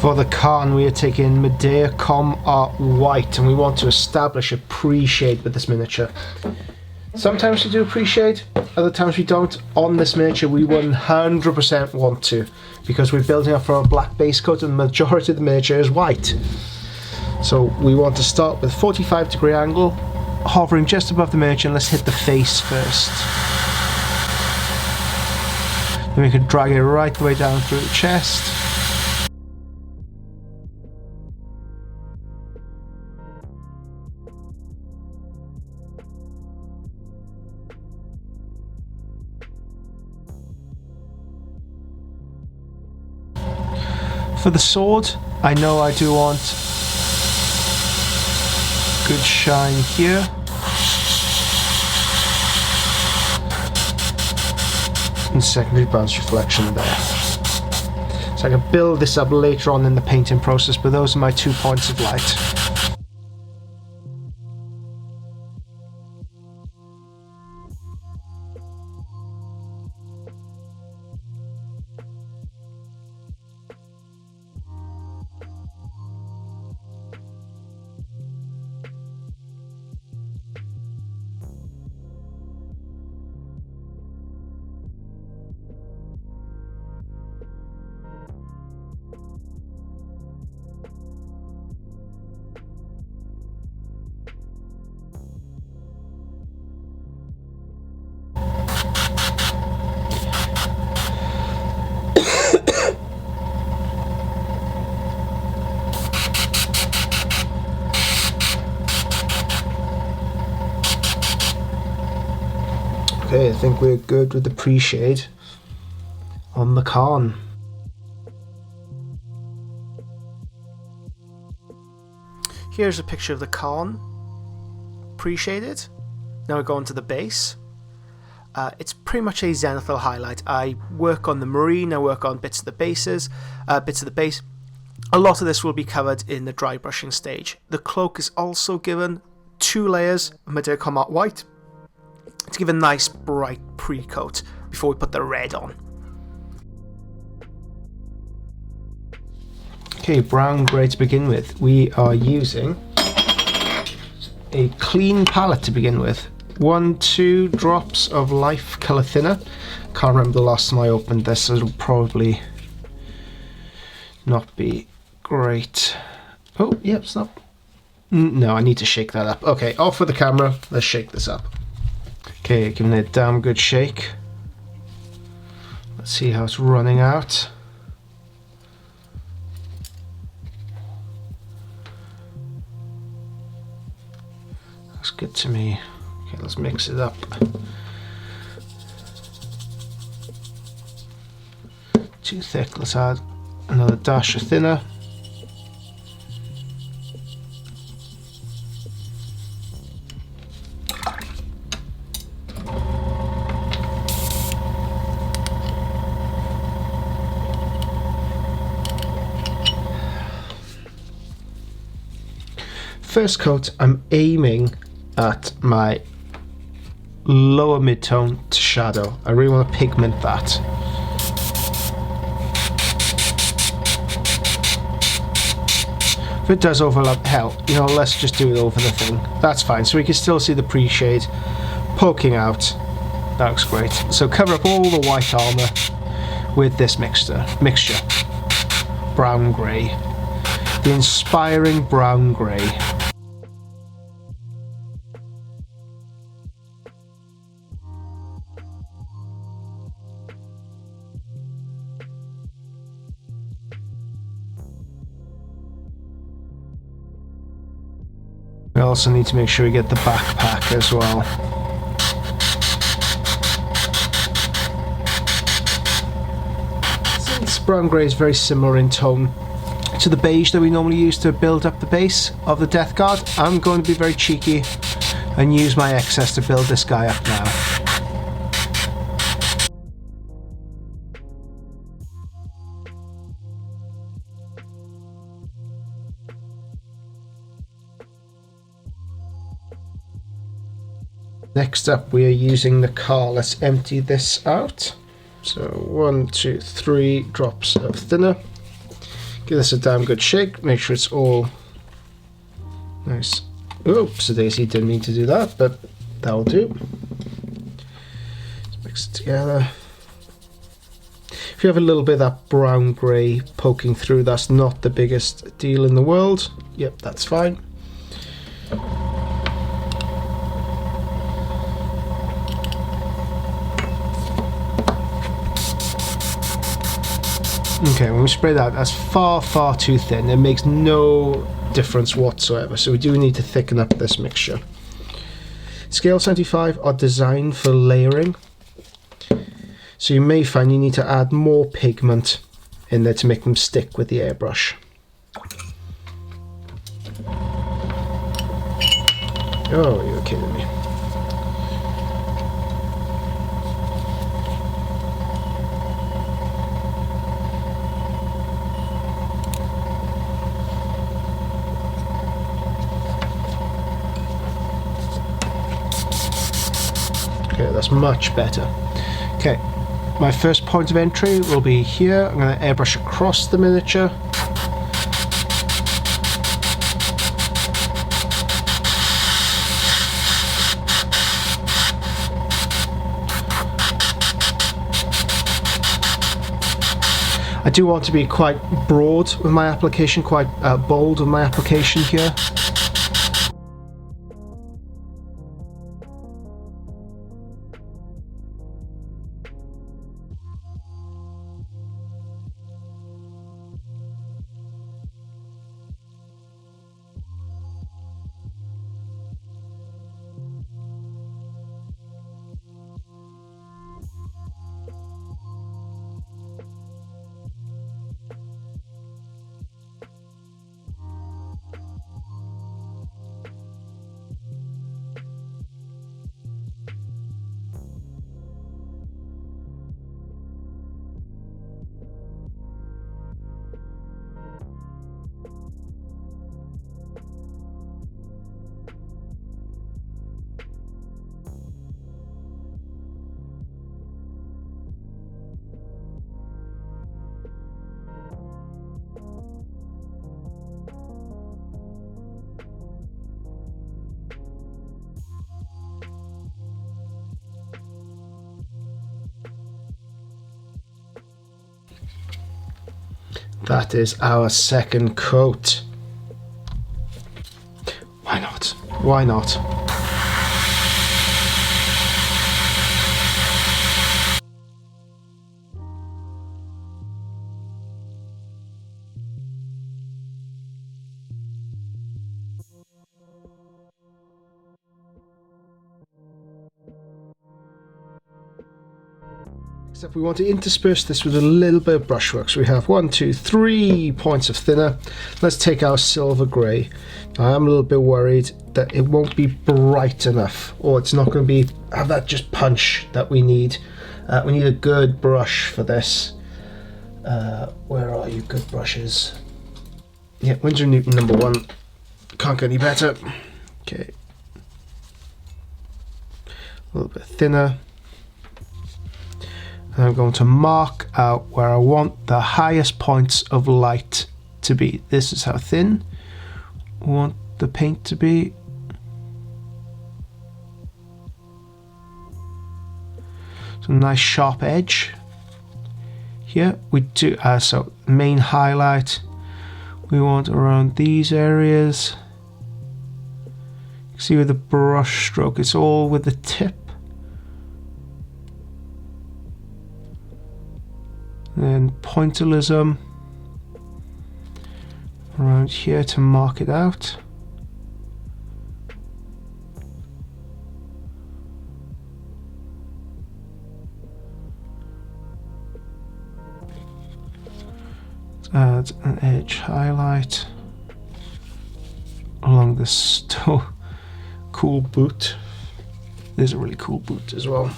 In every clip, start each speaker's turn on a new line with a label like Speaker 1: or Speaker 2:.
Speaker 1: For the Khan, we are taking Medea Com Art White, and we want to establish a pre-shade with this miniature. Sometimes we do pre-shade, other times we don't. On this miniature we 100% want to, because we're building up from a black base coat and the majority of the miniature is white. So we want to start with 45-degree angle, hovering just above the miniature, and let's hit the face first. Then we can drag it right the way down through the chest. For the sword, I know I do want good shine here. And secondary bounce reflection there. So I can build this up later on in the painting process, but those are my 2 points of light. Okay, I think we're good with the pre-shade on the Khan. Here's a picture of the Khan, pre-shaded. Now we're going to the base. It's pretty much a zenithal highlight. I work on the marine, I work on bits of the base. A lot of this will be covered in the dry brushing stage. The cloak is also given 2 layers of Medea Com Art White to give a nice bright pre-coat before we put the red on. Okay, brown grey to begin with. We are using a clean palette to begin with. 1-2 drops of Life Colour Thinner. Can't remember the last time I opened this, so it'll probably not be great. Oh, yep, it's not. No, I need to shake that up. Okay, off with the camera. Let's shake this up. Okay, giving it a damn good shake. Let's see how it's running out. Looks good to me. Okay, let's mix it up. Too thick, let's add another dash of thinner. First coat, I'm aiming at my lower mid-tone to shadow. I really want to pigment that. If it does overlap, hell, you know, let's just do it over the thing. That's fine, so we can still see the pre-shade poking out. That looks great. So cover up all the white armour with this mixture. Brown grey. The inspiring brown grey. We also need to make sure we get the backpack as well. Since brown grey is very similar in tone to the beige that we normally use to build up the base of the Death Guard, I'm going to be very cheeky and use my excess to build this guy up now. Next up, we are using the car. Let's empty this out. So 1, 2, 3 drops of thinner. Give this a damn good shake, make sure it's all nice. Oops, Daisy, didn't mean to do that, but that'll do. Let's mix it together. If you have a little bit of that brown grey poking through, that's not the biggest deal in the world. Yep, that's fine. Okay, when we spray that, that's far, far too thin. It makes no difference whatsoever, so we do need to thicken up this mixture. Scale 75 are designed for layering, so you may find you need to add more pigment in there to make them stick with the airbrush. Oh, you're kidding me. Okay, that's much better. Okay, my first point of entry will be here. I'm going to airbrush across the miniature. I do want to be quite broad with my application, quite bold with my application here. That is our second coat. Why not? Why not? Except we want to intersperse this with a little bit of brushwork. So we have 1, 2, 3 points of thinner. Let's take our silver grey. I am a little bit worried that it won't be bright enough, or it's not going to have that just punch that we need. We need a good brush for this. Where are you, good brushes? Yeah, Winsor & Newton #1. Can't get any better. Okay. A little bit thinner. And I'm going to mark out where I want the highest points of light to be. This is how thin we want the paint to be. So nice sharp edge. Here we do, so main highlight, we want around these areas. You can see with the brush stroke, it's all with the tip. Then pointillism around here to mark it out. Let's add an edge highlight along this still cool boot. There's a really cool boot as well.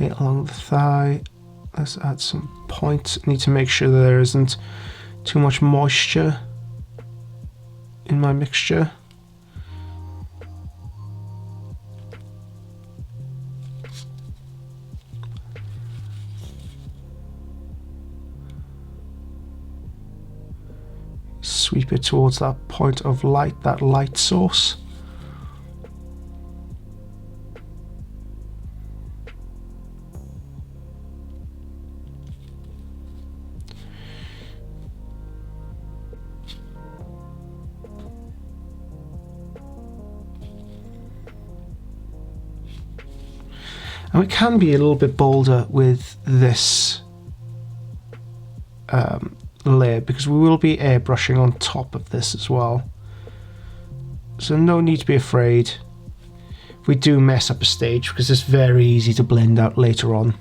Speaker 1: Okay, along the thigh, let's add some points. Need to make sure that there isn't too much moisture in my mixture. sweep it towards that point of light, that light source. And we can be a little bit bolder with this layer, because we will be airbrushing on top of this as well. So no need to be afraid if we do mess up a stage, because it's very easy to blend out later on.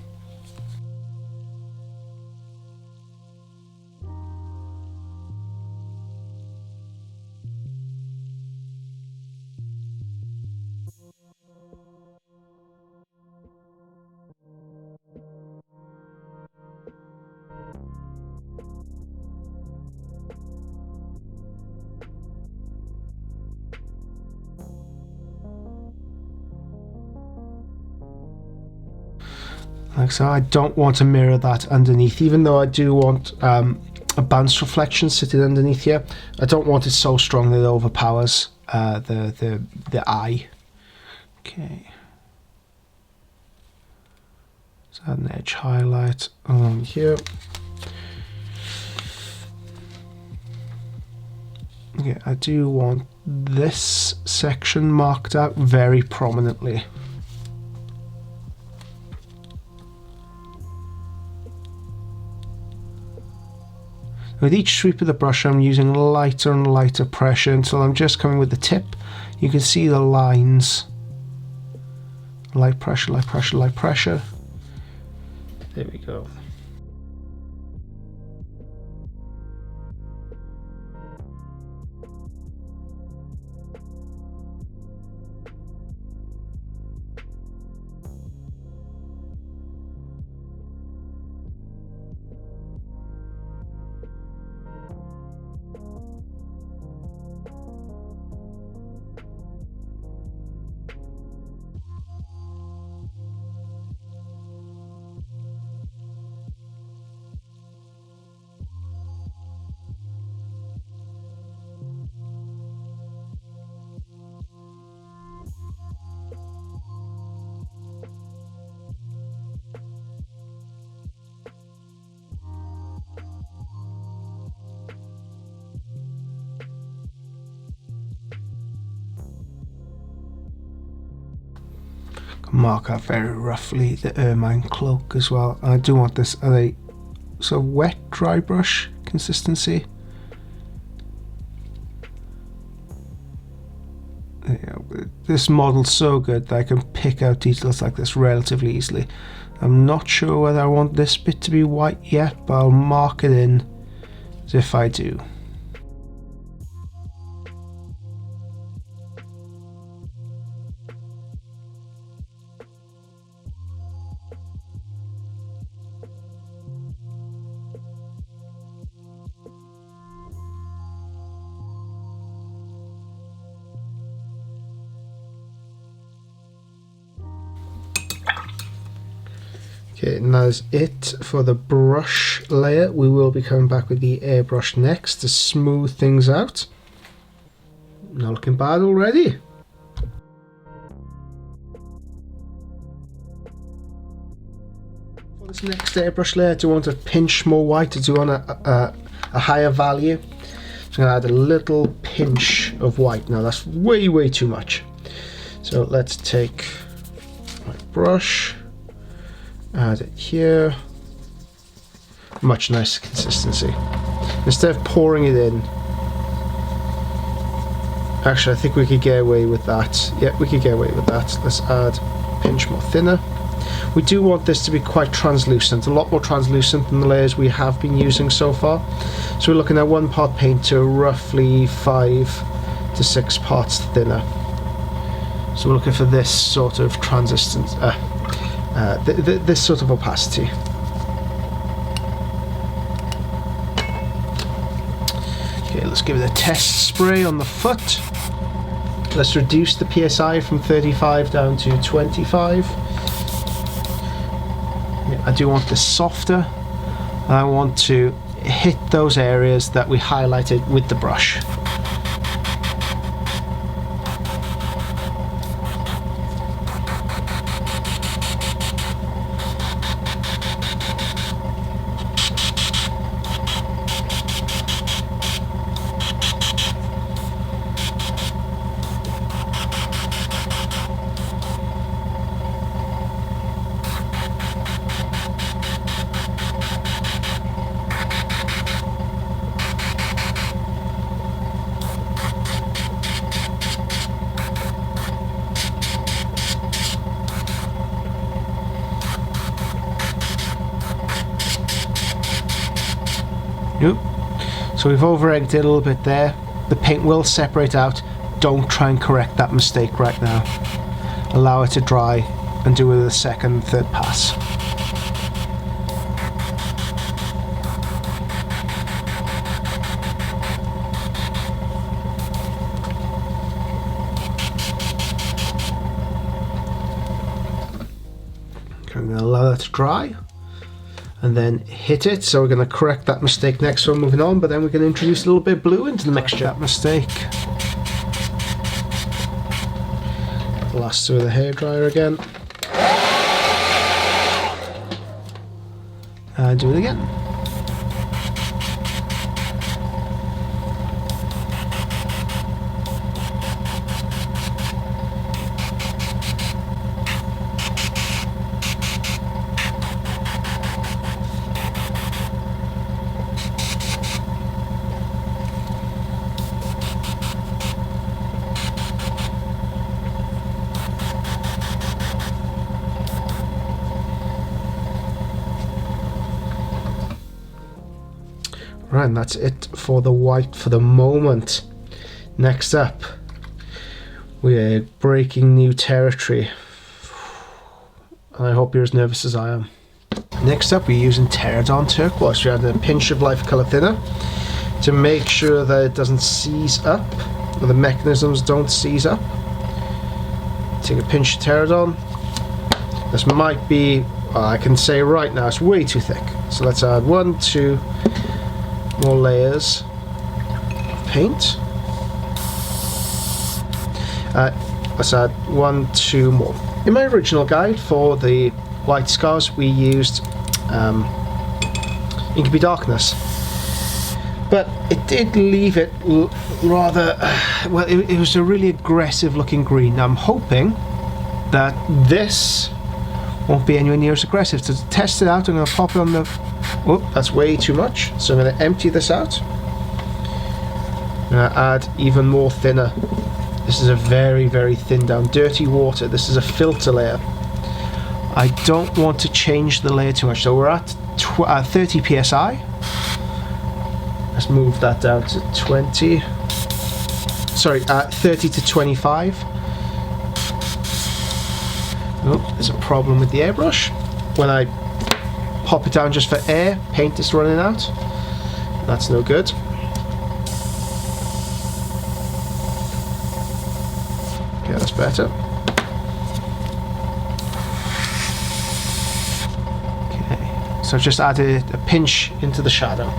Speaker 1: Like so, I don't want to mirror that underneath, even though I do want a bounce reflection sitting underneath here. I don't want it so strong that it overpowers the eye. Okay. Let's add an edge highlight along here. Okay, I do want this section marked out very prominently. With each sweep of the brush, I'm using lighter and lighter pressure until I'm just coming with the tip. You can see the lines. Light pressure, light pressure, light pressure. There we go. Mark out very roughly the ermine cloak as well. I do want this at a sort of wet dry brush consistency. This model's so good that I can pick out details like this relatively easily. I'm not sure whether I want this bit to be white yet, but I'll mark it in as if I do. Okay, and that is it for the brush layer. We will be coming back with the airbrush next to smooth things out. Not looking bad already. For this next airbrush layer, I do want a pinch more white. I do want a higher value. So I'm going to add a little pinch of white. Now that's way too much. So let's take my brush. Add it here. Much nicer consistency. Instead of pouring it in, actually I think we could get away with that. Yeah, we could get away with that. Let's add a pinch more thinner. We do want this to be quite translucent, a lot more translucent than the layers we have been using so far. So we're looking at 1 part paint to roughly 5 to 6 parts thinner. So we're looking for this sort of translucent, this sort of opacity. Okay, let's give it a test spray on the foot. Let's reduce the PSI from 35 down to 25. I do want this softer. I want to hit those areas that we highlighted with the brush. Nope. So we've over-egged it a little bit there. The paint will separate out. Don't try and correct that mistake right now. Allow it to dry and do it with a second, third pass. Okay, I'm going to allow that to dry and then hit it. So we're going to correct that mistake next one moving on, but then we're going to introduce a little bit of blue into the mixture. That mistake. Last with the hairdryer again. And do it again. Right, and that's it for the white for the moment. Next up, we're breaking new territory. And I hope you're as nervous as I am. Next up, we're using Pterodon Turquoise. We add a pinch of life color thinner to make sure that it doesn't seize up, or the mechanisms don't seize up. Take a pinch of Pterodon. This might be, I can say right now, it's way too thick. So let's add 1, 2 more layers of paint. Let's add 1, 2 more. In my original guide for the white scars, we used Inky Darkness, but it did leave it rather well. It was a really aggressive looking green. I'm hoping that this won't be anywhere near as aggressive. To test it out, I'm going to pop it on the... Oh, that's way too much. So I'm going to empty this out. I'm going to add even more thinner. This is a very, very thin down. Dirty water. This is a filter layer. I don't want to change the layer too much. So we're at 30 psi. Let's move that down to 20. Sorry, 30 to 25. Oh, there's a problem with the airbrush. When I pop it down just for air, paint is running out. That's no good. Okay, that's better. Okay, so I've just added a pinch into the shadow.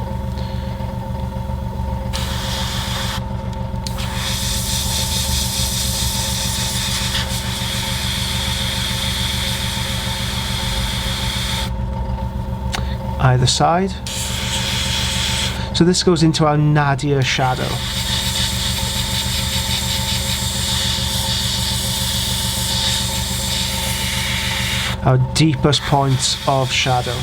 Speaker 1: Either side. So this goes into our nadir shadow. Our deepest points of shadow.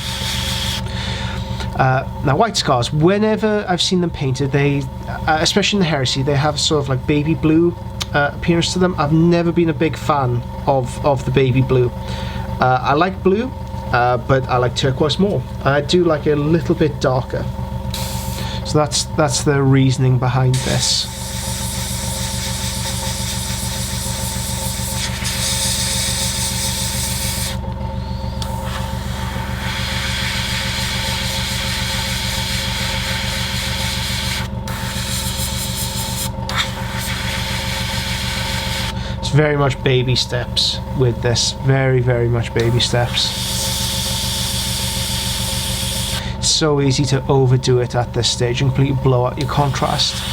Speaker 1: Now white scars, whenever I've seen them painted, they, especially in the Heresy, they have sort of like baby blue appearance to them. I've never been a big fan of the baby blue. I like blue, but I like turquoise more. I do like it a little bit darker. So that's the reasoning behind this. It's very much baby steps with this. Very, very much baby steps. it's so easy to overdo it at this stage and completely blow out your contrast.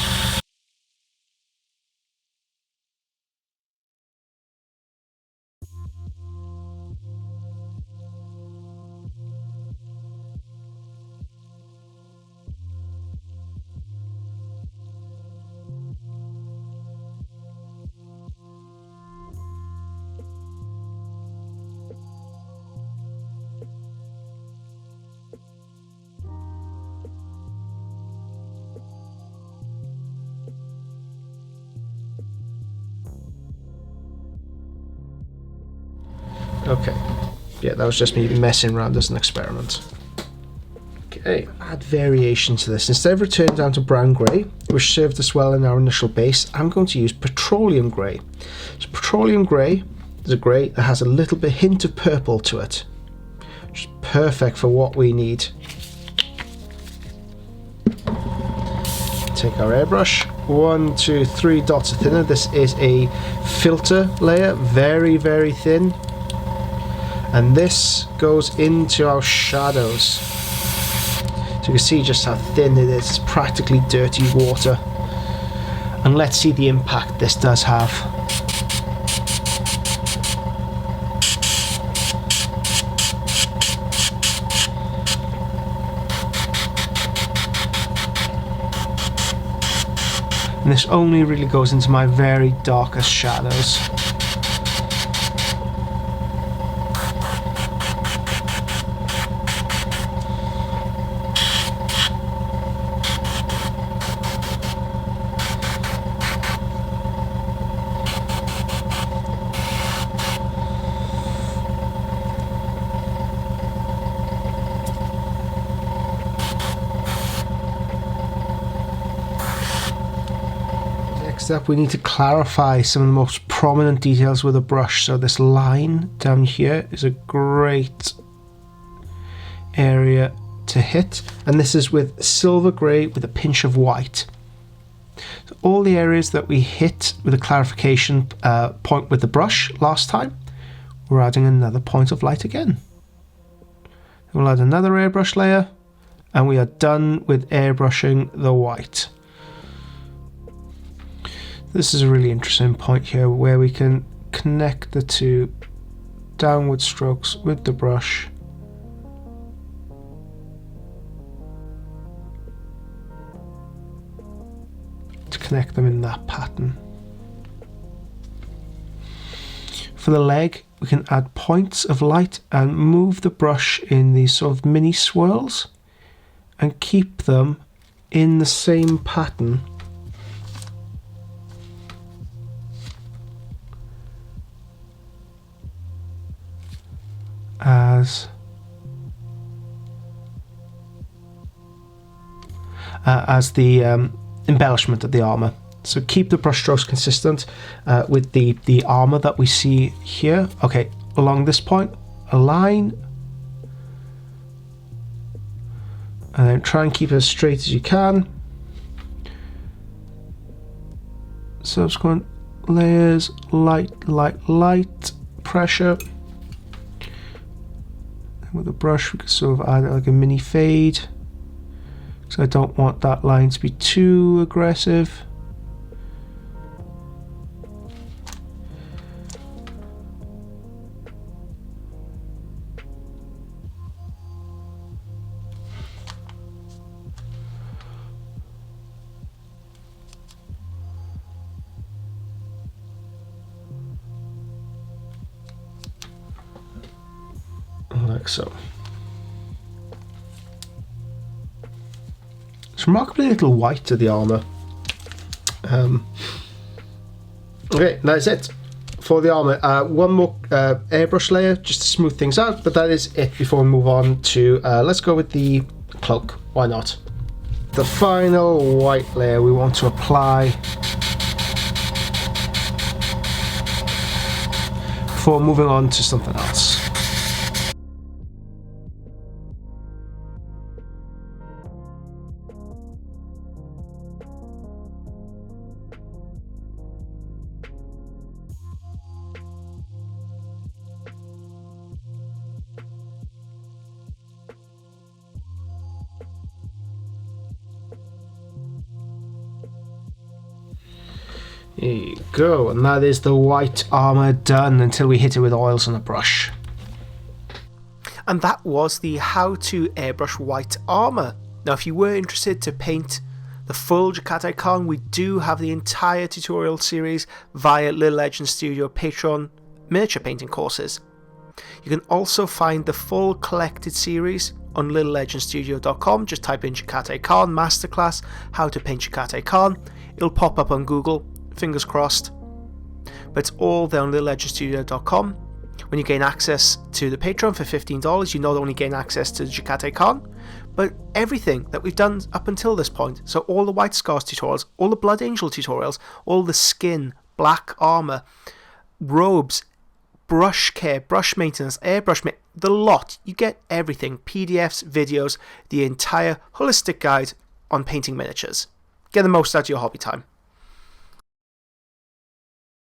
Speaker 1: Okay, yeah, that was just me messing around as an experiment. Okay, add variation to this. Instead of returning down to brown grey, which served us well in our initial base, I'm going to use petroleum grey. So petroleum grey is a grey that has a little bit hint of purple to it, which is perfect for what we need. Take our airbrush, 1, 2, 3 dots of thinner. This is a filter layer, very, very thin. And this goes into our shadows. So you can see just how thin it is. It's practically dirty water. And let's see the impact this does have. And this only really goes into my very darkest shadows. Next up, we need to clarify some of the most prominent details with a brush. So this line down here is a great area to hit, and this is with silver grey with a pinch of white. So all the areas that we hit with a clarification point with the brush last time, we're adding another point of light again. We'll add another airbrush layer, and we are done with airbrushing the white. This is a really interesting point here where we can connect the two downward strokes with the brush to connect them in that pattern. For the leg, we can add points of light and move the brush in these sort of mini swirls and keep them in the same pattern as the embellishment of the armour. So keep the brush strokes consistent with the armour that we see here. Okay, along this point, a line, and then try and keep it as straight as you can. Subsequent layers, light, light, light, pressure. With a brush we can sort of add like a mini fade, because I don't want that line to be too aggressive. Like so. It's remarkably little white to the armour. Okay, that's it for the armour. One more airbrush layer just to smooth things out, but that is it before we move on to let's go with the cloak. Why not? The final white layer we want to apply before moving on to something else. There you go, and that is the white armour done until we hit it with oils on a brush. And that was the how to airbrush white armour. Now if you were interested to paint the full Jacate Khan, we do have the entire tutorial series via Little Legend Studio Patreon miniature painting courses. You can also find the full collected series on littlelegendstudio.com. Just type in Jacate Khan Masterclass, how to paint Jacate Khan. It'll pop up on Google, fingers crossed. But it's all there on littlelegendstudio.com. When you gain access to the Patreon for $15, you not only gain access to the Jacate Khan, but everything that we've done up until this point. So all the White Scars tutorials, all the Blood Angel tutorials, all the skin, black armour, robes, brush care, brush maintenance, airbrush the lot. You get everything. PDFs, videos, the entire holistic guide on painting miniatures. Get the most out of your hobby time.